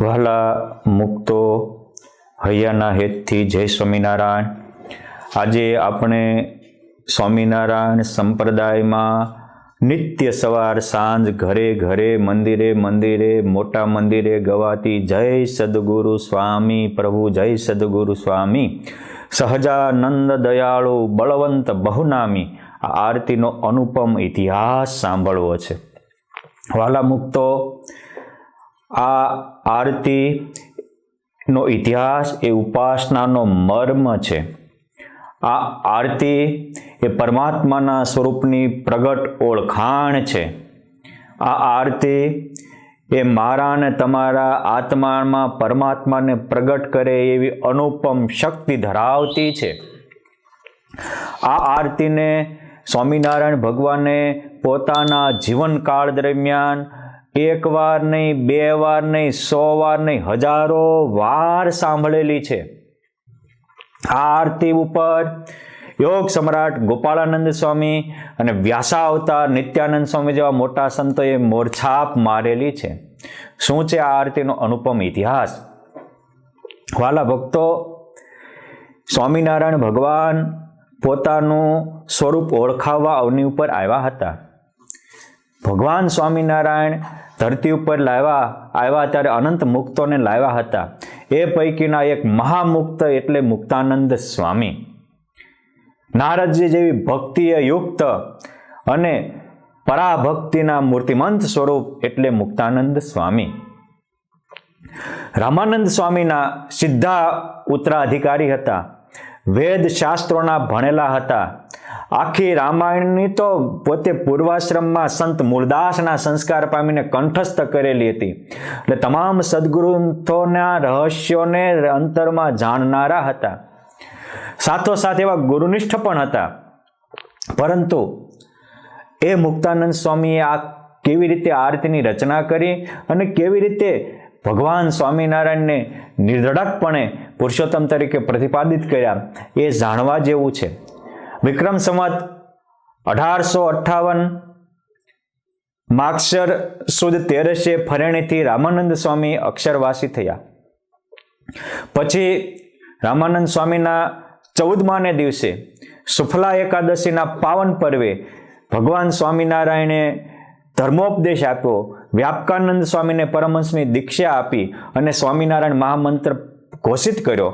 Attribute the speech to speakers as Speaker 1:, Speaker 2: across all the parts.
Speaker 1: વહાલા મુક્તો હૈયાના હેતથી જય સ્વામિનારાયણ. આજે આપણે સ્વામિનારાયણ સંપ્રદાયમાં નિત્ય સવાર સાંજ ઘરે ઘરે મંદિરે મંદિરે મોટા મંદિરે ગવાતી જય સદગુરુ સ્વામી પ્રભુ જય સદગુરુ સ્વામી સહજાનંદ દયાળુ બળવંત બહુનામી આ આરતીનો અનુપમ ઇતિહાસ સાંભળવો છે. વહાલા મુક્તો, આ આરતીનો ઇતિહાસ એ ઉપાસનાનો મર્મ છે. આ આરતી એ પરમાત્માના સ્વરૂપની પ્રગટ ઓળખાણ છે. આ આરતી એ મારા અને તમારા આત્મામાં પરમાત્માને પ્રગટ કરે એવી અનુપમ શક્તિ ધરાવતી છે. આ આરતીને સ્વામિનારાયણ ભગવાને પોતાના જીવનકાળ દરમિયાન એક વાર નહીં, બે વાર નહીં, 100 વાર નહીં, હજારો વાર સાંભળેલી છે. આ આરતી ઉપર યોગ સમ્રાટ ગોપાળાનંદ સ્વામી અને વ્યાસાવતાર નિત્યાનંદ સ્વામી જેવા મોટા સંતોએ મોરછાપ મારેલી છે. શું છે આ આરતીનો અનુપમ ઇતિહાસ? વાલા ભક્તો, સ્વામિનારાયણ ભગવાન પોતાનું સ્વરૂપ ઓળખાવવા અવની ઉપર આવ્યા હતા. ભગવાન સ્વામિનારાયણ ધરતી ઉપર આવ્યા ત્યારે અનંત મુક્તોને લાવ્યા હતા. એ પૈકીના એક મહામુક્ત એટલે મુક્તાનંદ સ્વામી. નારદજી જેવી ભક્તિએ યુક્ત અને પરાભક્તિના મૂર્તિમંત સ્વરૂપ એટલે મુક્તાનંદ સ્વામી. રામાનંદ સ્વામીના સીધા ઉત્તરાધિકારી હતા. વેદ શાસ્ત્રોના ભણેલા હતા. આખી રામાયણની તો પોતે પૂર્વાશ્રમમાં સંત મૂળદાસના સંસ્કાર પામીને કંઠસ્થ કરેલી હતી. એટલે તમામ સદગુરુના રહસ્યોને અંતરમાં જાણનારા હતા. સાથોસાથ એવા ગુરુનિષ્ઠ પણ હતા. પરંતુ એ મુક્તાનંદ સ્વામીએ આ કેવી રીતે આરતીની રચના કરી અને કેવી રીતે ભગવાન સ્વામિનારાયણને નિર્ધડકપણે પુરુષોત્તમ તરીકે પ્રતિપાદિત કર્યા એ જાણવા જેવું છે. વિક્રમ સંવત 1858 માગશર સુદ 13 ફરેણીથી રામાનંદ સ્વામી અક્ષરવાસી થયા. પછી રામાનંદ સ્વામીના 14માને દિવસે સુફલા એકાદશીના પાવન પર્વે ભગવાન સ્વામિનારાયણે ધર્મોપદેશ આપ્યો. વ્યાપકાનંદ સ્વામીને પરમહંસની દીક્ષા આપી અને સ્વામિનારાયણ મહામંત્ર ઘોષિત કર્યો.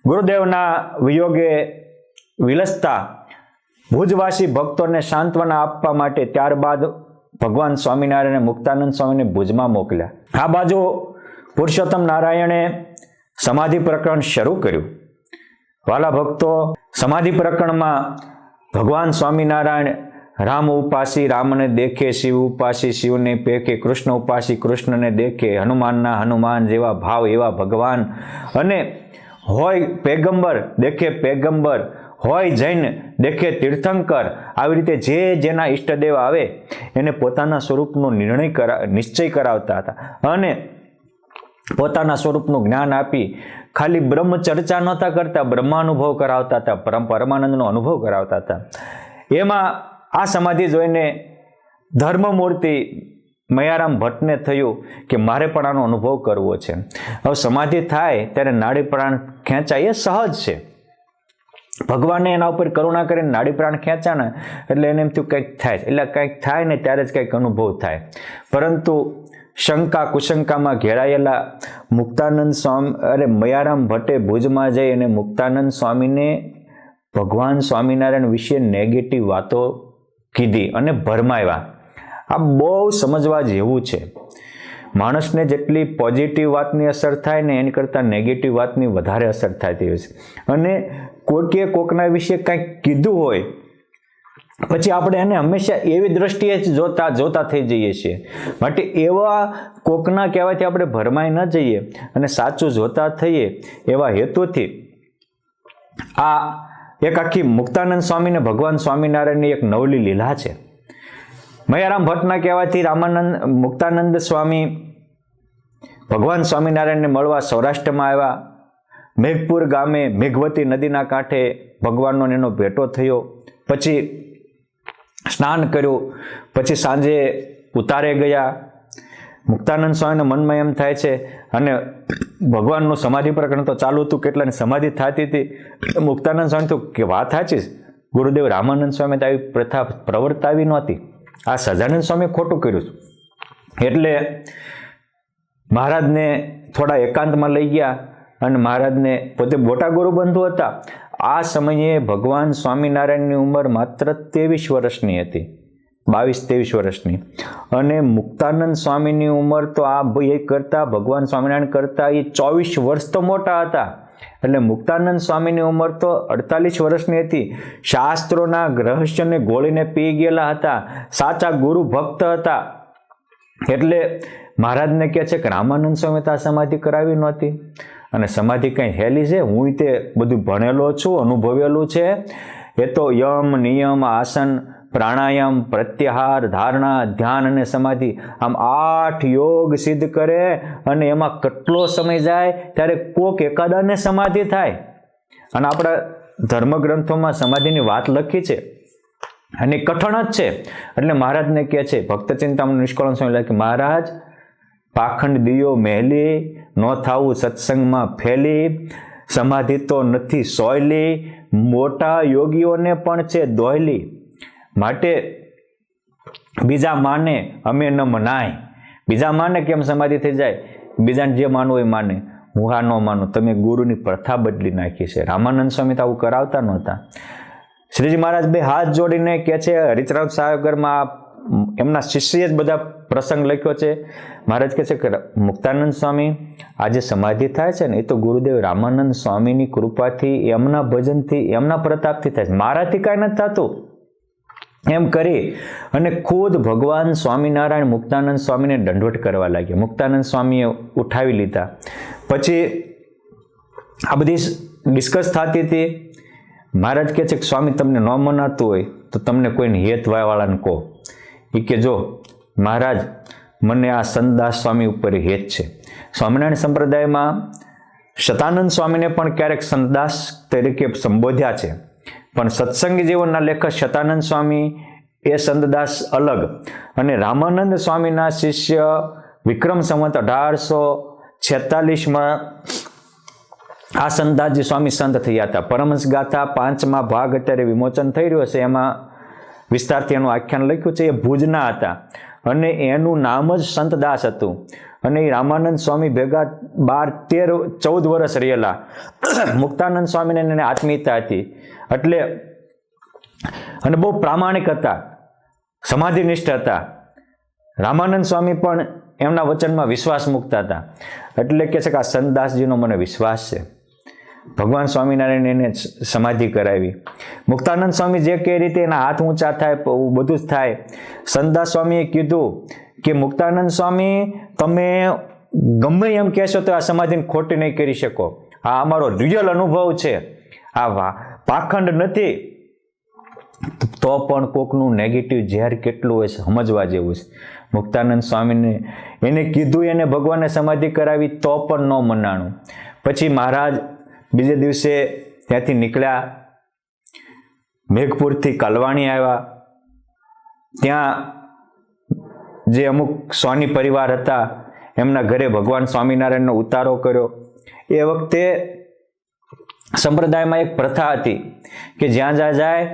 Speaker 1: ગુરુદેવના વિયોગે વિલસતા ભુજવાસી ભક્તોને સાંત્વના આપવા માટે ત્યારબાદ ભગવાન સ્વામિનારાયણે મુક્તાનંદ સ્વામીને ભુજમાં મોકલ્યા. આ બાજુ પુરુષોત્તમ નારાયણે સમાધિ પ્રકરણ શરૂ કર્યું. વાલા ભક્તો, સમાધિ પ્રકરણમાં ભગવાન સ્વામિનારાયણ રામ ઉપાસી રામને દેખે, શિવ ઉપાસી શિવને પેખે, કૃષ્ણ ઉપાસી કૃષ્ણને દેખે, હનુમાનના હનુમાન જેવા ભાવ એવા ભગવાન, અને હોય પેગંબર દેખે પેગંબર, હોય જૈન દેખે તીર્થંકર. આવી રીતે જે જેના ઈષ્ટદેવ આવે એને પોતાના સ્વરૂપનો નિશ્ચય કરાવતા હતા અને પોતાના સ્વરૂપનું જ્ઞાન આપી ખાલી બ્રહ્મ ચર્ચા નહોતા કરતા, બ્રહ્માનુભવ કરાવતા હતા, પરમાનંદનો અનુભવ કરાવતા હતા. એમાં આ સમાધિ જોઈને ધર્મમૂર્તિ મયારામ ભટ્ટને થયું કે મારે પણ આનો અનુભવ કરવો છે. હવે સમાધિ થાય ત્યારે નાડી પ્રાણ ખેંચાય એ સહજ છે. ભગવાને એના ઉપર કરુણા કરીને નાડી પ્રાણ ખેંચાને એટલે એને એમ થયું કંઈક થાય, એટલે કંઈક થાય ને ત્યારે જ કંઈક અનુભવ થાય. પરંતુ શંકા કુશંકામાં ઘેરાયેલા મુક્તાનંદ સ્વામી મયારામ ભટ્ટે ભુજમાં જઈ અને મુક્તાનંદ સ્વામીને ભગવાન સ્વામિનારાયણ વિશે નેગેટિવ વાતો કીધી અને ભરમાવ્યા. આ બહુ સમજવા જેવું છે. માણસને જેટલી પોઝિટિવ વાતની અસર થાય ને એની કરતાં નેગેટિવ વાતની વધારે અસર થતી હોય છે. અને કોઈકે કોકના વિશે કંઈક કીધું હોય પછી આપણે એને હંમેશા એવી દ્રષ્ટિએ જ જોતા થઈ જઈએ છીએ. માટે એવા કોકના કહેવાથી આપણે ભરમાઈ ન જઈએ અને સાચું જોતા થઈએ એવા હેતુથી આ એક આખી મુક્તાનંદ સ્વામીને ભગવાન સ્વામિનારાયણની એક નવલી લીલા છે. મયારામ ભટ્ટના કહેવાથી મુક્તાનંદ સ્વામી ભગવાન સ્વામિનારાયણને મળવા સૌરાષ્ટ્રમાં આવ્યા. મેઘપુર ગામે મેઘવતી નદીના કાંઠે ભગવાનનો એનો ભેટો થયો. પછી સ્નાન કર્યું, પછી સાંજે ઉતારે ગયા. મુક્તાનંદ સ્વામીના મનમાં એમ થાય છે, અને ભગવાનનું સમાધિ પ્રકરણ તો ચાલુ હતું, કેટલાની સમાધિ થતી હતી. મુક્તાનંદ સ્વામી તો કે વાત સાચી, ગુરુદેવ રામાનંદ સ્વામી તો આવી પ્રથા પ્રવર્તાવી નહોતી, આ સહજાનંદ સ્વામી ખોટું કર્યું. એટલે મહારાજને થોડા એકાંતમાં લઈ ગયા, અને મહારાજને પોતે મોટા ગુરુબંધુ હતા. આ સમયે ભગવાન સ્વામિનારાયણની ઉંમર માત્ર 23 વર્ષની હતી, 22-23 વર્ષની, અને મુક્તાનંદ સ્વામીની ઉંમર તો આ એ કરતાં, ભગવાન સ્વામિનારાયણ કરતાં એ 24 વર્ષ તો મોટા હતા. એટલે મુક્તાનંદ સ્વામીની ઉંમર તો 48 વર્ષની હતી. શાસ્ત્રોના રહસ્યને ગોળીને પી ગયેલા હતા, સાચા ગુરુ ભક્ત હતા. એટલે મહારાજને કહે છે કે રામાનંદ સ્વામી તો આ સમાધિ કરાવી નહોતી, અને સમાધિ કંઈ હેલી છે, હું તે બધું ભણેલો છું, અનુભવેલું છે. એ તો યમ, નિયમ, આસન, પ્રાણાયામ, પ્રત્યાહાર, ધારણા, ધ્યાન અને સમાધિ, આમ 8 યોગ સિદ્ધ કરે, અને એમાં કેટલો સમય જાય ત્યારે કોક એકાદાને સમાધિ થાય. અને આપણા ધર્મગ્રંથોમાં સમાધિની વાત લખી છે, અને કઠણ જ છે. એટલે મહારાજને કહે છે, ભક્ત ચિંતામણ નિષ્કળન સ્વામી લખે, મહારાજ પાખંડ દિયો મહેલી, ન થાવું સત્સંગમાં ફેલી, સમાધિ તો નથી સોયલી, મોટા યોગીઓને પણ છે દોયલી. માટે બીજા માને અમે ન મનાય. બીજા માને કેમ સમાધિ થઈ જાય, બીજાને જે માનવું એ માને, હું આ ન માનું. તમે ગુરુની પ્રથા બદલી નાખી છે. રામાનંદ સ્વામી તો આવું કરાવતા નહોતા. શ્રીજી મહારાજ બે હાથ જોડીને કહે છે, હરિચરણ સાગરમાં એમના શિષ્યએ જ બધા પ્રસંગ લખ્યો છે. મહારાજ કહે છે કે મુક્તાનંદ સ્વામી આજે સમાધિ થાય છે ને, એ તો ગુરુદેવ રામાનંદ સ્વામીની કૃપાથી, એમના ભજનથી, એમના પ્રતાપથી થાય છે, મારાથી કાંઈ નથી થતું. એમ કરી અને ખુદ ભગવાન સ્વામિનારાયણ મુક્તાનંદ સ્વામીને દંડવટ કરવા લાગ્યા. મુક્તાનંદ સ્વામીએ ઉઠાવી લીધા. પછી આ બધી ડિસ્કસ થતી હતી. મહારાજ કહે છે કે સ્વામી તમને ન મનાતું હોય તો તમને કોઈને હેતવાળાને કહો. એ કે જો મહારાજ મને આ સંતદાસ સ્વામી ઉપર હેત છે. સ્વામિનારાયણ સંપ્રદાયમાં શતાનંદ સ્વામીને પણ ક્યારેક સંતદાસ તરીકે સંબોધ્યા છે, પણ સત્સંગી જીવનના લેખક શતાનંદ સ્વામી એ સંતદાસ અલગ. અને રામાનંદ સ્વામીના શિષ્ય વિક્રમ સંવત 1846માં આ સંતદાસજી સ્વામી સંત થયા હતા. પરમહંસ ગાથા 5મા ભાગ અત્યારે વિમોચન થઈ રહ્યો છે, એમાં વિસ્તારથી એનું આખ્યાન લખ્યું છે. એ ભુજના હતા, અને એનું નામ જ સંતદાસ હતું. અને એ રામાનંદ સ્વામી ભેગા 12-13-14 વર્ષ રહેલા. મુક્તાનંદ સ્વામીને એને આત્મીયતા હતી, એટલે અને બહુ પ્રામાણિક હતા, સમાધિનિષ્ઠ હતા. રામાનંદ સ્વામી પણ એમના વચનમાં વિશ્વાસ મૂકતા હતા. એટલે કે છે કે આ સંતદાસજીનો મને વિશ્વાસ છે. ભગવાન સ્વામિનારાયણ એને સમાધિ કરાવી. મુક્તાનંદ સ્વામી જે કઈ રીતે એના હાથ ઊંચા થાય, બધું જ થાય. સંતદાસ સ્વામીએ કીધું કે મુક્તાનંદ સ્વામી તમે ગમે એમ કહેશો તો આ સમાધિને ખોટી નહીં કરી શકો. આ અમારો રિયલ અનુભવ છે, આ પાખંડ નથી. તો પણ કોકનું નેગેટિવ ઝેર કેટલું હોય છે સમજવા જેવું છે. મુક્તાનંદ સ્વામીને એને કીધું, એને ભગવાને સમાધિ કરાવી, તો પણ ન મનાણું. પછી મહારાજ બીજે દિવસે ત્યાંથી નીકળ્યા, મેઘપુરથી કલવાણી આવ્યા. ત્યાં જે અમુક સ્વામી પરિવાર હતા એમના ઘરે ભગવાન સ્વામિનારાયણનો ઉતારો કર્યો. એ વખતે સંપ્રદાયમાં એક પ્રથા હતી કે જ્યાં જ્યાં જાય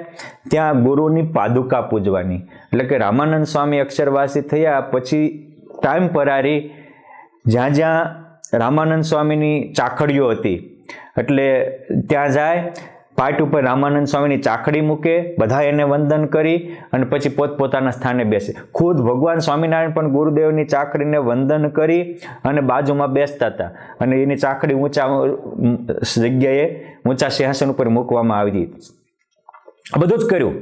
Speaker 1: ત્યાં ગુરુની પાદુકા પૂજવાની. એટલે કે રામાનંદ સ્વામી અક્ષરવાસી થયા પછી ટાઈમ પરારી જ્યાં જ્યાં રામાનંદ સ્વામીની ચાખડીઓ હતી, એટલે ત્યાં જાય, પાટ ઉપર રામાનંદ સ્વામીની ચાખડી મૂકે, બધા એને વંદન કરી અને પછી પોતપોતાના સ્થાને બેસે. ખુદ ભગવાન સ્વામિનારાયણ પણ ગુરુદેવની ચાખડીને વંદન કરી અને બાજુમાં બેસતા હતા, અને એની ચાખડી ઊંચા જગ્યાએ ઊંચા સિંહાસન ઉપર મૂકવામાં આવી. આ બધું જ કર્યું.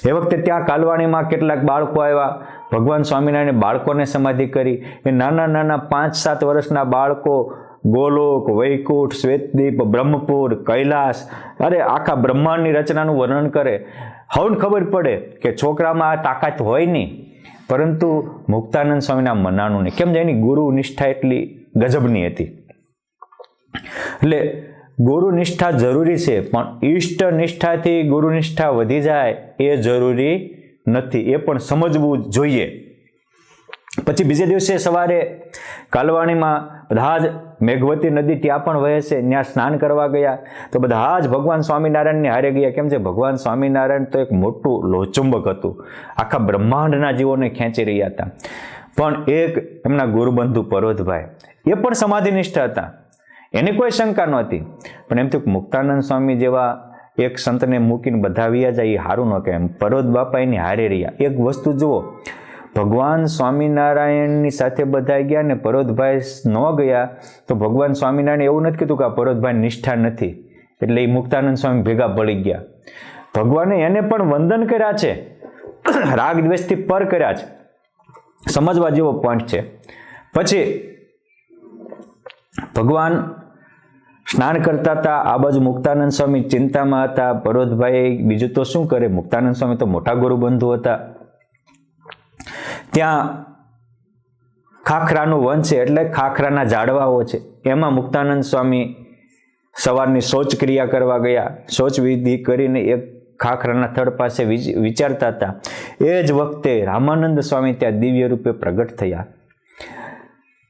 Speaker 1: એ વખતે ત્યાં કાલવાણીમાં કેટલાક બાળકો આવ્યા. ભગવાન સ્વામિનારાયણે બાળકોને સમાધિ કરી. એ નાના નાના 5-7 વર્ષના બાળકો ગોલોક, વૈકુંઠ, શ્વેતદીપ, બ્રહ્મપુર, કૈલાસ, અરે આખા બ્રહ્માંડની રચનાનું વર્ણન કરે. હવે ખબર પડે કે છોકરામાં આ તાકાત હોય નહીં, પરંતુ મુક્તાનંદ સ્વામીના મનાનું નહીં. કેમ? એની ગુરુ નિષ્ઠા એટલી ગજબની હતી. એટલે ગુરુ નિષ્ઠા જરૂરી છે, પણ ઈષ્ટ નિષ્ઠાથી ગુરુ નિષ્ઠા વધી જાય એ જરૂરી નથી. એ પણ સમજવું જોઈએ. પછી બીજે દિવસે સવારે કાલવાણીમાં બધા જ મેઘવતી નદી ત્યાં પણ વહે છે, ત્યાં સ્નાન કરવા ગયા તો બધા જ ભગવાન સ્વામિનારાયણને હારે ગયા. કેમ છે? ભગવાન સ્વામિનારાયણ તો એક મોટું લોહચુંબક હતું, આખા બ્રહ્માંડના જીવોને ખેંચી રહ્યા હતા. પણ એક એમના ગુરુબંધુ પરોતભાઈ એ પણ સમાધિનિષ્ઠ હતા, એની કોઈ શંકા નહોતી. પણ એમ તો મુક્તાનંદ સ્વામી જેવા એક સંતને મૂકીને બધા વ્યા જાય એ સારું ન કહેવાય. પરોત બાપા એની હારે રહ્યા. એક વસ્તુ જુઓ, ભગવાન સ્વામિનારાયણની સાથે બધા ગયા ને પરોતભાઈ ન ગયા તો ભગવાન સ્વામિનારાયણ એવું નથી કીધું કે આ પરોતભાઈ નિષ્ઠા નથી એટલે એ મુક્તાનંદ સ્વામી ભેગા પડી ગયા. ભગવાને એને પણ વંદન કર્યા છે, રાગ દ્વેષથી પર કર્યા છે. સમજવા જેવો પોઈન્ટ છે. પછી ભગવાન સ્નાન કરતા હતા, આ બાજુ મુક્તાનંદ સ્વામી ચિંતામાં હતા. પરોતભાઈ બીજું તો શું કરે, મુક્તાનંદ સ્વામી તો મોટા ગુરુબંધુ હતા. ત્યાં ખાખરાનું વન છે એટલે ખાખરાના ઝાડવાઓ છે, એમાં મુક્તાનંદ સ્વામી સવારની શૌચ ક્રિયા કરવા ગયા. શૌચ વિધિ કરીને એક ખાખરાના થડ પાસે વિચારતા હતા. એ જ વખતે રામાનંદ સ્વામી ત્યાં દિવ્ય રૂપે પ્રગટ થયા.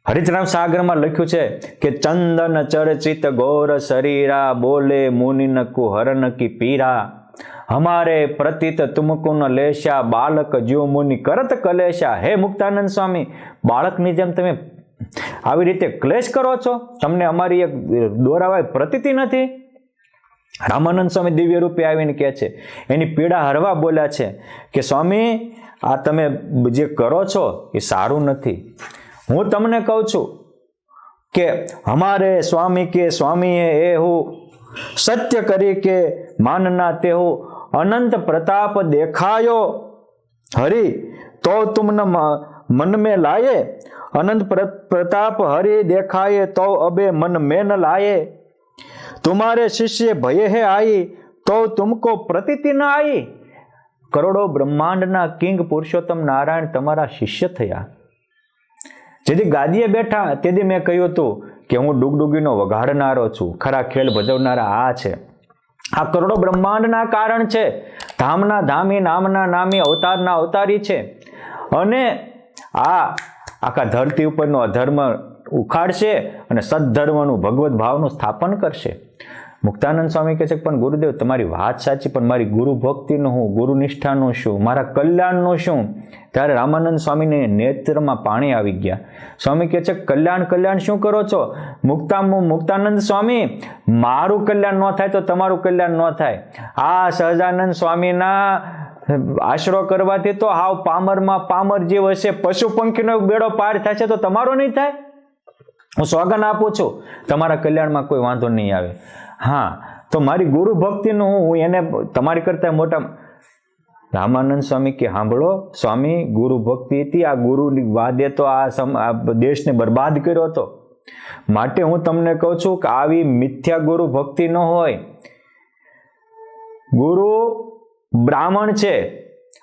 Speaker 1: હરિતરામ સાગરમાં લખ્યું છે કે ચંદન ચર્ચિત ગૌર શરીરા બોલે મુનિન કુહરન કી પીરા હમારે પ્રતીત તુમકુ ન લેશા બાલક જ્યો મુનિ કરત કલેશા. હે મુક્તાનંદ સ્વામી, બાળકની જેમ તમે આવી રીતે ક્લેશ કરો છો, તમને અમારી એક દોરાવાય પ્રતીતિ નથી. રામાનંદ સ્વામી દિવ્ય રૂપે આવીને કહે છે, એની પીડા હરવા બોલ્યા છે કે સ્વામી આ તમે જે કરો છો એ સારું નથી. હું તમને કહું છું કે હમારે સ્વામી કે સ્વામી એ હું સત્ય કરી કે માનના તે હું अनंत प्रताप देखायो हरि तो तुमने मन में लाए अनंत प्रताप हरि देखाए तो अबे मन में न लाए तुम्हारे शिष्य भय है आई तो तुमको प्रतीति न आई. करोड़ों ब्रह्मांड ना किंग पुरुषोत्तम नारायण तमारा शिष्य थया. जेदी गादीए बैठा तेदी मैं कह्युं हतुं के हूँ डुगडुगीनो वगाड़नारो छुं, खरा खेल भजवनारा आ छे. આ કરોડો બ્રહ્માંડના કારણ છે, ધામના ધામી નામના નામી અવતારના અવતારી છે અને આ આખા ધરતી ઉપરનો અધર્મ ઉખાડશે અને સદ્ધર્મનું ભગવત ભાવનું સ્થાપન કરશે. મુક્તાનંદ સ્વામી કહે છે પણ ગુરુદેવ તમારી વાત સાચી, પણ મારી ગુરુ ભક્તિનું હું, ગુરુ નિષ્ઠાનું શું, મારા કલ્યાણનું શું? ત્યારે રામાનંદ સ્વામીને નેત્રમાં પાણી આવી ગયા. સ્વામી કહે છે કલ્યાણ કલ્યાણ શું કરો છો? મુક્તાનંદ સ્વામી, મારું કલ્યાણ ન થાય તો તમારું કલ્યાણ ન થાય. આ સહજાનંદ સ્વામીના આશરો કરવાથી તો હાવ પામરમાં પામર જીવ હશે, પશુ પંખીનો બેડો પાર થાય છે તો તમારો નહીં થાય? હું સોગન આપું છું તમારા કલ્યાણમાં કોઈ વાંધો નહીં આવે. હા, તો મારી ગુરુ ભક્તિનું હું એને તમારી કરતા મોટા. રામાનંદ સ્વામી કે સાંભળો સ્વામી, ગુરુ ભક્તિ હતી, આ ગુરુની વાદે તો આ દેશને બરબાદ કર્યો હતો. માટે હું તમને કહું છું કે આવી મિથ્યા ગુરુ ભક્તિ ન હોય. ગુરુ બ્રાહ્મણ છે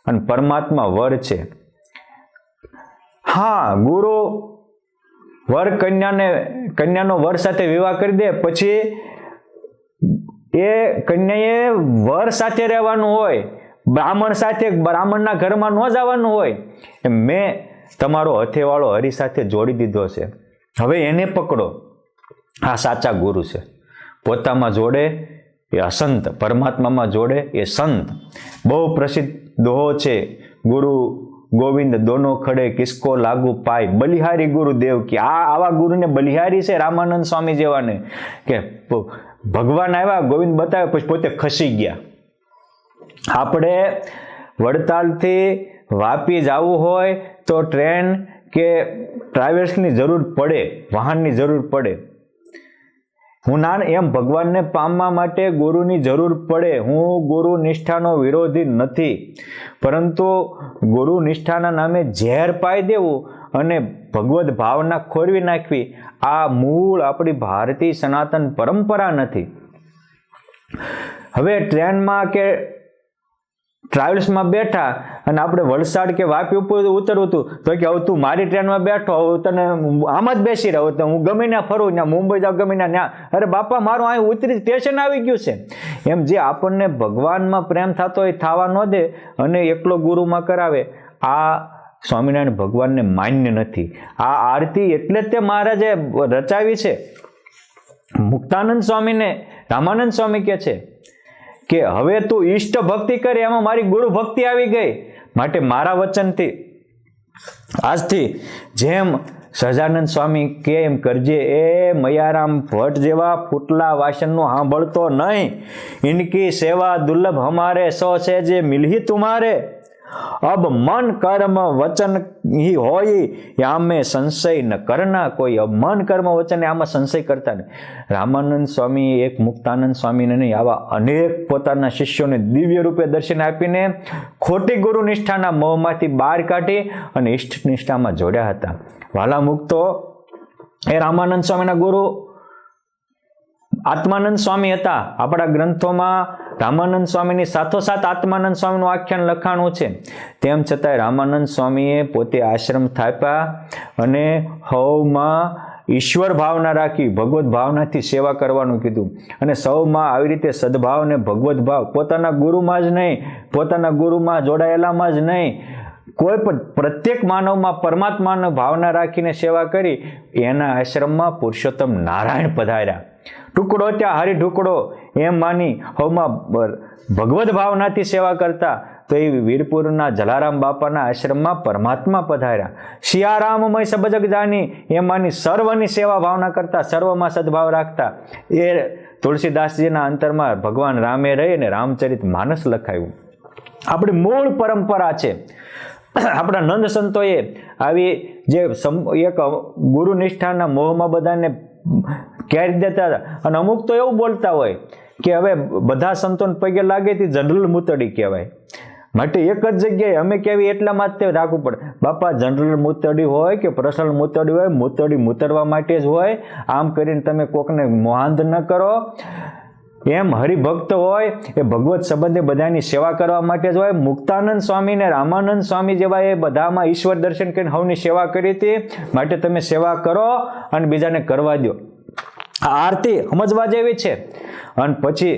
Speaker 1: અને પરમાત્મા વર છે. હા, ગુરુ વર કન્યાનો વર સાથે વિવાહ કરી દે પછી એ કન્યાએ વર સાથે રહેવાનું હોય, બ્રાહ્મણ સાથે બ્રાહ્મણના ઘરમાં ન જવાનું હોય. મેં તમારો હથેવાળો હરિ સાથે જોડી દીધો છે, હવે એને પકડો. આ સાચા ગુરુ છે. પોતામાં જોડે એ અસંત, પરમાત્મામાં જોડે એ સંત. બહુ પ્રસિદ્ધ દોહો છે, ગુરુ ગોવિંદ દોનો ખડે કિસકો લાગુ પાય, બલિહારી ગુરુદેવ કે આવા ગુરુને બલિહારી છે રામાનંદ સ્વામી જેવાને, કે ભગવાન આવ્યા, ગોવિંદ બતાવ્યા, પછી પોતે ખસી ગયા. આપણે વડતાલથી વાપી જવું હોય તો ટ્રેન કે ટ્રાવેલ્સની જરૂર પડે, વાહનની જરૂર પડે. હું એમ ભગવાનને પામવા માટે ગુરુની જરૂર પડે. હું ગુરુ નિષ્ઠાનો વિરોધી નથી, પરંતુ ગુરુ નિષ્ઠાના નામે ઝેર પાઈ દેવું અને ભગવત ભાવના ખોરવી નાખવી, આ મૂળ આપણી ભારતીય સનાતન પરંપરા નથી. હવે ટ્રેનમાં કે ટ્રાવેલ્સમાં બેઠા અને આપણે વલસાડ કે વાપી ઉપર ઉતરવું હતું તો કે હવે તું મારી ટ્રેનમાં બેઠો, તને આમ જ બેસી રહ્યો, તો હું ગમે ત્યાં ફરું, ત્યાં મુંબઈ જાઉં, ગમે ત્યાં. અરે બાપા, મારું અહીં ઉતરી સ્ટેશન આવી ગયું છે. એમ જે આપણને ભગવાનમાં પ્રેમ થતો હોય થવા ન દે અને એકલો ગુરુમાં કરાવે, આ સ્વામિનારાયણ ભગવાનને માન્ય નથી. આ આરતી એટલે જ તે મહારાજે રચાવી છે. મુક્તાનંદ સ્વામીને રામાનંદ સ્વામી કહે છે કે હવે તું ઈષ્ટ ભક્તિ કરે, એમાં મારી ગુરુ ભક્તિ આવી ગઈ, માટે મારા વચનથી આજથી જેમ સહજાનંદ સ્વામી કે એમ કરજે. એ મયારામ ભટ્ટ જેવા ફૂટલા વાસનનું સાંભળતો નહીં. ઇનકી સેવા દુર્લભ હમારે સો છે જે મિલહી તુમારે. અબ મન કર્મ વચન ही હોય આમે સંશય ન કરના કોઈ. અબ મન કર્મ વચન આમાં સંશય કરતા નહીં. રામાનંદ સ્વામી એક મુક્તાનંદ સ્વામીને નહીં, આવા અનેક પોતાના શિષ્યોને દિવ્ય રૂપે દર્શન આપીને ખોટી ગુરુ નિષ્ઠાના મોહમાંથી બહાર કાઢી અને ઇષ્ટ નિષ્ઠામાં જોડ્યા હતા. વાલા મુક્તો, એ રામાનંદ સ્વામીના ગુરુ આત્માનંદ સ્વામી હતા. આપણા ગ્રંથોમાં રામાનંદ સ્વામીની સાથોસાથ આત્માનંદ સ્વામીનું આખ્યાન લખાણું છે. તેમ છતાંય રામાનંદ સ્વામીએ પોતે આશ્રમ થાપ્યા અને હવમાં ઈશ્વર ભાવના રાખી, ભગવત ભાવનાથી સેવા કરવાનું કીધું. અને સૌમાં આવી રીતે સદભાવ અને ભગવત ભાવ, પોતાના ગુરુમાં જ નહીં, પોતાના ગુરુમાં જોડાયેલામાં જ નહીં, કોઈ પણ પ્રત્યેક માનવમાં પરમાત્માની ભાવના રાખીને સેવા કરી. એના આશ્રમમાં પુરુષોત્તમ નારાયણ પધાર્યા. ટુકડો ત્યાં હરી ઢુકડો એમ માની હવમાં ભગવત ભાવનાથી સેવા કરતા. તો એ વીરપુરના જલારામ બાપાના આશ્રમમાં પરમાત્મા પધાર્યા. સિયારામમય સબજગ જાની એમ માની સર્વની સેવા ભાવના કરતા, સર્વમાં સદભાવ રાખતા. એ તુલસીદાસજીના અંતરમાં ભગવાન રામે રહી અને રામચરિત માનસ લખાયું. આપણી મૂળ પરંપરા છે. આપણા નંદ સંતોએ આવી જે એક ગુરુ નિષ્ઠાના મોહમાં બધાને કેરી દેતા હતા. અને અમુક તો એવું બોલતા હોય કે હવે બધા સંતોને પગે લાગે તે જનરલ મૂતડી કહેવાય, માટે એક જ જગ્યાએ અમે કેવી એટલામાં જ તે રાખવું પડે. બાપા, જનરલ મૂતડી હોય કે પર્સનલ મૂતડી હોય, મૂતડી મૂતરવા માટે જ હોય. આમ કરીને તમે કોકને મોહાંધ ન કરો. એમ હરિભક્ત હોય એ ભગવત સંબંધે બધાની સેવા કરવા માટે જ હોય. મુક્તાનંદ સ્વામી ને રામાનંદ સ્વામી જેવા એ બધામાં ઈશ્વર દર્શન કરીને હવની સેવા કરી હતી. માટે તમે સેવા કરો અને બીજાને કરવા દો. આ આરતી સમજવા જેવી છે. અને પછી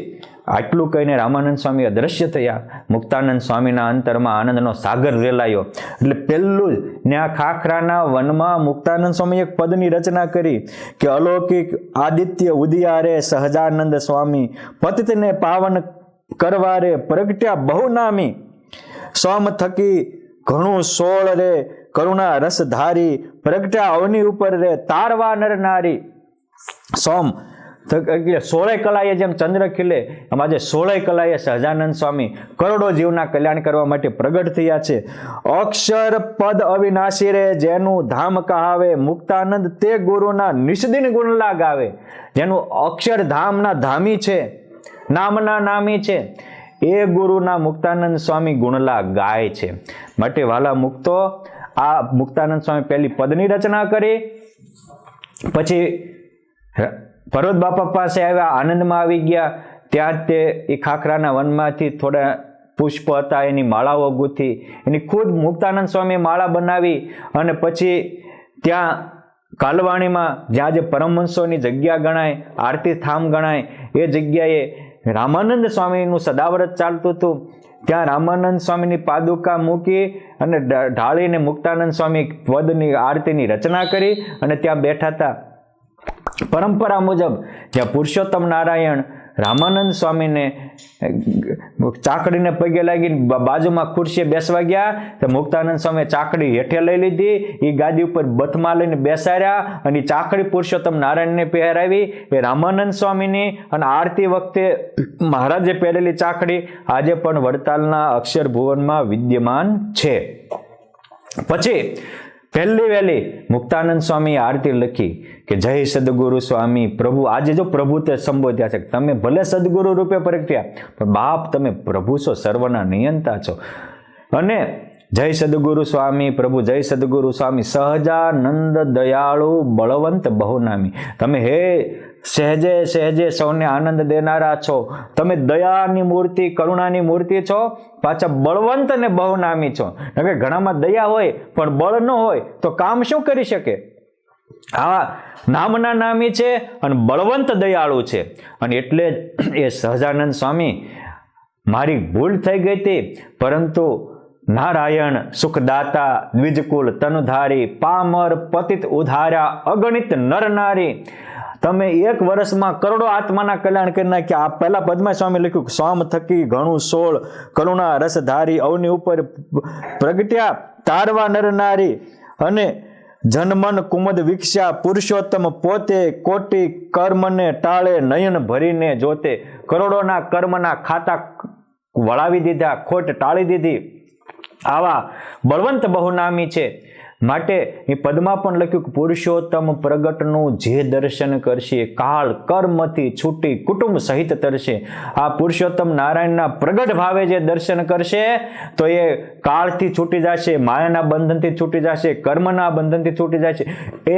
Speaker 1: આટલું કહીને રામાનંદ સ્વામી અદ્રશ્ય થયા. મુક્તાનંદ સ્વામીના અંતરમાં આનંદનો સાગર રેલાયો. એટલે પહેલું જ ને આ ખાખરાના વનમાં મુક્તાનંદ સ્વામી એક પદની રચના કરી કે અલૌકિક આદિત્ય ઉદિયારે સહજાનંદ સ્વામી પતિતને પાવન કરવારે પ્રગટ્યા બહુનામી. સોમ થકી ઘણું સોળ રે કરુણા રસ ધારી પ્રગટ્યા અવની ઉપર રે તારવા નર નારી. સોમ એટલે 16 કલાએ જેમ ચંદ્ર ખીલે એમ આજે 16 કલાએ સહજાનંદ સ્વામી કરોડો જીવના કલ્યાણ કરવા માટે પ્રગટ થયા છે. અક્ષર પદ અવિનાશી રે જેનું ધામ કહાવે મુક્તાનંદ તે ગુરુના નિષ્દિન ગુણલા ગાવે. જેનું અક્ષર ધામના ધામી છે, નામના નામી છે, એ ગુરુના મુક્તાનંદ સ્વામી ગુણલા ગાય છે. માટે વાલા મુક્તો, આ મુક્તાનંદ સ્વામી પહેલી પદની રચના કરી. પછી પર્વત બાપા પાસે આવ્યા, આનંદમાં આવી ગયા. ત્યાં તે એ ખાખરાના વનમાંથી થોડા પુષ્પ હતા એની માળાઓ ગૂંથી, એની ખુદ મુક્તાનંદ સ્વામી માળા બનાવી. અને પછી ત્યાં કાલવાણીમાં જ્યાં જે પરમહંસોની જગ્યા ગણાય, આરતી થામ ગણાય, એ જગ્યાએ રામાનંદ સ્વામીનું સદાવ્રત ચાલતું હતું. ત્યાં રામાનંદ સ્વામીની પાદુકા મૂકી અને ઢાળીને મુક્તાનંદ સ્વામી પદની આરતીની રચના કરી અને ત્યાં બેઠા હતા. પરંપરા મુજબ જ્યાં પુરુષોત્તમ નારાયણ રામાનંદ સ્વામીને ચાકડીને પગે લાગીને બાજુમાં ખુરશીએ બેસવા ગયા, તો મુક્તાનંદ સ્વામીએ ચાકડી હેઠે લઈ લીધી, એ ગાદી ઉપર બથમાં લઈને બેસાડ્યા અને ચાકડી પુરુષોત્તમ નારાયણને પહેરાવી. એ રામાનંદ સ્વામીની અને આરતી વખતે મહારાજે પહેરેલી ચાકડી આજે પણ વડતાલના અક્ષર ભુવનમાં વિદ્યમાન છે. પછી પહેલી વહેલી મુક્તાનંદ સ્વામીએ આરતી લખી કે જય સદગુરુ સ્વામી પ્રભુ. આજે જો પ્રભુ તે સંબોધ્યા છે, તમે ભલે સદગુરુ રૂપે પ્રગટ્યા પણ બાપ તમે પ્રભુ છો, સર્વના નિયંતા છો. અને જય સદગુરુ સ્વામી પ્રભુ, જય સદગુરુ સ્વામી સહજાનંદ દયાળુ બળવંત બહુનામી. તમે હે સહેજે સહેજે સૌને આનંદ દેનારા છો. તમે દયાની મૂર્તિ, કરુણાની મૂર્તિ છો, પાછા બળવંત અને બહુનામી છો. કે ઘણામાં દયા હોય પણ બળ ન હોય તો કામ શું કરી શકે? આ નામના નામી છે અને બળવંત દયાળુ છે. અને એટલે જ એ સહજાનંદ સ્વામી, મારી ભૂલ થઈ ગઈ હતી પરંતુ નારાયણ સુખદાતા દ્વિજકુલ તનુધારી પામર પતિત ઉધાર્યા અગણિત નર નારી. તમે એક વર્ષમાં કરોડો આત્માના કલ્યાણ કરી નાખ્યા. આ પહેલા પદ્મા સ્વામી લખ્યું, સ્વામ થકી ઘણું 16 કરુણા રસધારી અવની ઉપર પ્રગટ્યા તારવા નર નારી. અને જનમન કુમદ વિકસ્યા પુરુષોત્તમ પોતે કોટી કર્મને ટાળે નયન ભરીને જોતે. કરોડોના કર્મના ખાતા વળાવી દીધા, ખોટ ટાળી દીધી. આવા બળવંત બહુનામી છે. માટે એ પદમાં પણ લખ્યું કે પુરુષોત્તમ પ્રગટનું જે દર્શન કરશે કાળ કર્મથી છૂટી કુટુંબ સહિત તરશે. આ પુરુષોત્તમ નારાયણના પ્રગટ ભાવે જે દર્શન કરશે તો એ કાળથી છૂટી જશે, માયાના બંધનથી છૂટી જશે, કર્મના બંધનથી છૂટી જશે.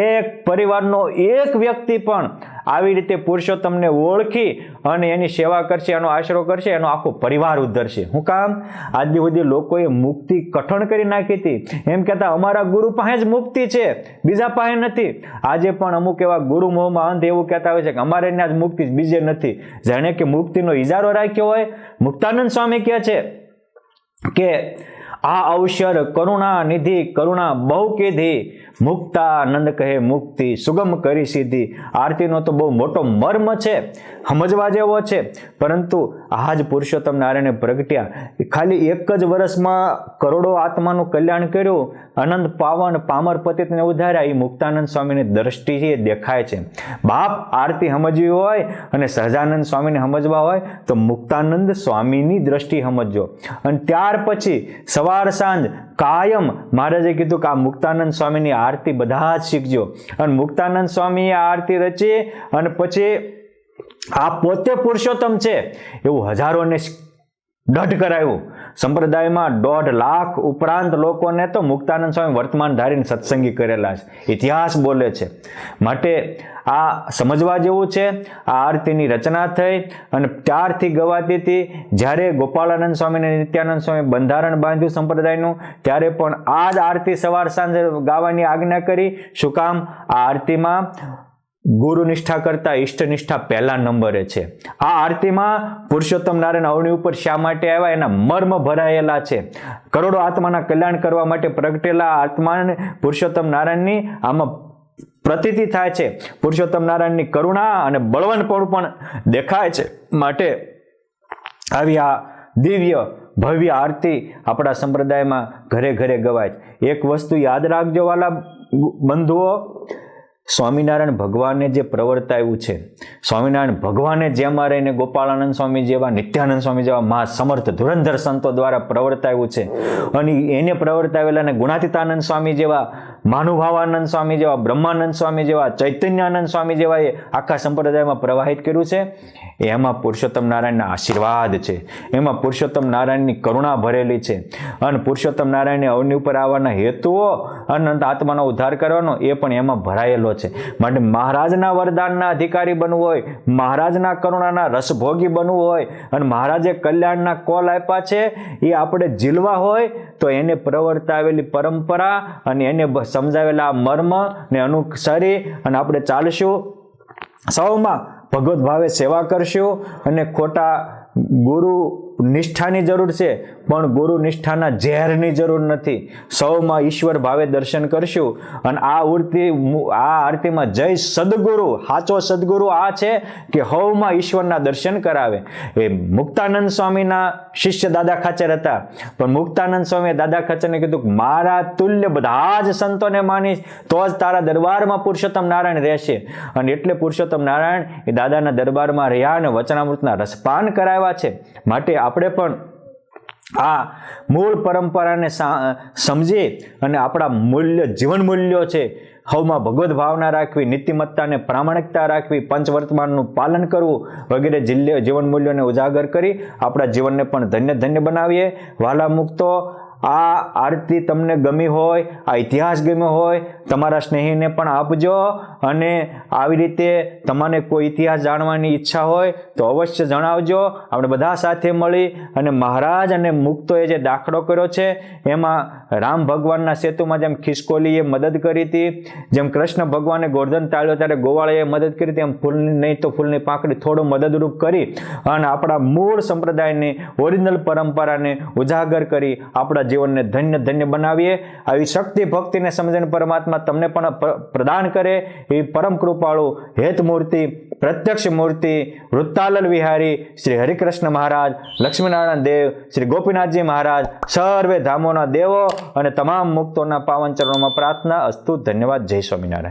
Speaker 1: એક પરિવારનો એક વ્યક્તિ પણ આવી રીતે પુરુષોત્તમને ઓળખી અને એની સેવા કરશે, એનો આશરો કરશે, એનો આખો પરિવાર ઉદ્ધરશે. શું કામ? આજ સુધી લોકોએ મુક્તિ કઠણ કરી નાખી હતી. એમ કહેતા અમારા ગુરુ પાસે જ મુક્તિ છે, બીજા પાસે નથી. આજે પણ અમુક એવા ગુરુ મોહમાં અંધ એવું કહેતા હોય છે કે અમારે ત્યાં જ મુક્તિ, બીજે નથી. જાણે કે મુક્તિનો ઇજારો રાખ્યો હોય. મુક્તાનંદ સ્વામી કહે છે કે આ અવસર કરુણા નિધિ કરુણા બહુ કીધી, મુક્તાનંદ કહે મુક્તિ સુગમ કરી સીધી. આરતીનો તો બહુ મોટો મર્મ છે, સમજવા જેવો છે. પરંતુ આજ પુરુષોત્તમ નારાયણે પ્રગટ્યા, ખાલી એક જ વર્ષમાં કરોડો આત્માનું કલ્યાણ કર્યું, આનંદ પાવન પામર પતિતને ઉધાર્યા. એ મુક્તાનંદ સ્વામીની દ્રષ્ટિએ દેખાય છે. બાપ આરતી સમજવી હોય અને સહજાનંદ સ્વામીને સમજવા હોય તો મુક્તાનંદ સ્વામીની દ્રષ્ટિ સમજજો. અને ત્યાર પછી સવાર સાંજ કાયમ મહારાજે કીધું કે આ મુક્તાનંદ સ્વામીની આરતી બધા જ શીખજો. અને મુક્તાનંદ સ્વામીએ આરતી રચી અને પછી આ પોતે પુરુષોત્તમ છે એવું હજારોને દઢ કરાયું. સંપ્રદાયમાં 1.5 લાખ ઉપરાંત લોકોને તો મુક્તાનંદ સ્વામી વર્તમાન ધારીને સત્સંગી કરેલા છે. ઇતિહાસ બોલે છે. માટે આ સમજવા જેવું છે. આ આરતીની રચના થઈ અને ત્યારથી ગવાતી હતી. જ્યારે ગોપાળાનંદ સ્વામી અને નિત્યાનંદ સ્વામી બંધારણ બાંધ્યું સંપ્રદાયનું, ત્યારે પણ આ જ આરતી સવાર સાંજે ગાવાની આજ્ઞા કરી. શું કામ? આ આરતીમાં ગુરુ નિષ્ઠા કરતા ઈષ્ટ નિષ્ઠા પહેલા નંબરે છે. આ આરતીમાં પુરુષોત્તમ નારાયણ અવની ઉપર શા માટે આવ્યા એના મર્મ ભરાયેલા છે. કરોડો આત્માના કલ્યાણ કરવા માટે પ્રગટેલા આત્માને પુરુષોત્તમ નારાયણની આમાં પ્રતીતિ થાય છે. પુરુષોત્તમ નારાયણની કરુણા અને બળવંતપણું પણ દેખાય છે. માટે આવી આ દિવ્ય ભવ્ય આરતી આપણા સંપ્રદાયમાં ઘરે ઘરે ગવાય. એક વસ્તુ યાદ રાખજો વાલા બંધુઓ, સ્વામિનારાયણ ભગવાને જે પ્રવર્તાવ્યું છે, સ્વામિનારાયણ ભગવાને જેમાં રહીને ગોપાળાનંદ સ્વામી જેવા, નિત્યાનંદ સ્વામી જેવા મહા સમર્થ ધુરંધર સંતો દ્વારા પ્રવર્તાવ્યું છે. અને એને પ્રવર્તાવેલા અને ગુણાતીતાનંદ સ્વામી જેવા, મહાનુભાવાનંદ સ્વામી જેવા, બ્રહ્માનંદ સ્વામી જેવા, ચૈતન્યાનંદ સ્વામી જેવા એ આખા સંપ્રદાયમાં પ્રવાહિત કર્યું છે. એમાં પુરુષોત્તમ નારાયણના આશીર્વાદ છે, એમાં પુરુષોત્તમ નારાયણની કરુણા ભરેલી છે. અને પુરુષોત્તમ નારાયણને અવની ઉપર આવવાના હેતુઓ અનંત આત્માનો ઉદ્ધાર કરવાનો એ પણ એમાં ભરાયેલો છે. માટે મહારાજના વરદાનના અધિકારી બનવું હોય, મહારાજના કરુણાના રસભોગી બનવું હોય અને મહારાજે કલ્યાણના કોલ આપ્યા છે એ આપણે ઝીલવા હોય તો એને પ્રવર્તાવેલી પરંપરા અને એને સમજાવેલા મર્મ ને અનુસરી અને આપણે ચાલશું. સૌમાં ભગવત ભાવે સેવા કરશું. અને ખોટા ગુરુ નિષ્ઠાની જરૂર છે પણ ગુરુ નિષ્ઠાના ઝેરની જરૂર નથી. સૌમાં ઈશ્વર ભાવે દર્શન કરશું. અને આ આરતીમાં જય સદગુરુ, સાચો સદગુરુ આ છે કે હવમાં ઈશ્વરના દર્શન કરાવે. એ મુક્તાનંદ સ્વામીના શિષ્ય દાદા ખાચર હતા, પણ મુક્તાનંદ સ્વામીએ દાદા ખાચરને કીધું કે મારા તુલ્ય બધા જ સંતોને માનીશ તો જ તારા દરબારમાં પુરુષોત્તમ નારાયણ રહેશે. અને એટલે પુરુષોત્તમ નારાયણ એ દાદાના દરબારમાં રહ્યા અને વચનામૃતના રસપાન કરાવ્યા છે. માટે આપણે પણ આ મૂળ પરંપરાને સમજી અને આપણા મૂલ્ય જીવન મૂલ્યો છે હવમાં ભગવત ભાવના રાખવી, નીતિમત્તાને પ્રામાણિકતા રાખવી, પંચવર્તમાનનું પાલન કરવું વગેરે જીવન મૂલ્યોને ઉજાગર કરી આપણા જીવનને પણ ધન્ય ધન્ય બનાવીએ. વાલા મુક્તો, આ આરતી તમને ગમી હોય, આ ઇતિહાસ ગમ્યો હોય, તમારા સ્નેહીને પણ આપજો. અને આવી રીતે તમને કોઈ ઇતિહાસ જાણવાની ઈચ્છા હોય તો અવશ્ય જણાવજો. આપણે બધા સાથે મળી અને મહારાજ અને મુક્તોએ જે દાખલો કર્યો છે એમાં રામ ભગવાનના સેતુમાં જેમ ખિસકોલીએ મદદ કરી હતી, જેમ કૃષ્ણ ભગવાને ગોર્ધન તાળ્યો ત્યારે ગોવાળાએ મદદ કરી હતી, એમ ફૂલની નહીં તો ફૂલની પાંખડી થોડું મદદરૂપ કરી અને આપણા મૂળ સંપ્રદાયની ઓરિજિનલ પરંપરાને ઉજાગર કરી આપણા જીવનને ધન્ય ધન્ય બનાવીએ. આવી શક્તિ ભક્તિને સમજણ પરમાત્મા તમને પણ પ્રદાન કરે. એ પરમ કૃપાળુ હેતમૂર્તિ પ્રત્યક્ષ મૂર્તિ વૃત્તાલલ વિહારી શ્રી હરિકૃષ્ણ મહારાજ, લક્ષ્મીનારાયણ દેવ, શ્રી ગોપીનાથજી મહારાજ, સર્વે ધામોના દેવો અને તમામ મુક્તોના પાવન ચરણોમાં પ્રાર્થના. અસ્તુ. ધન્યવાદ. જય સ્વામિનારાયણ.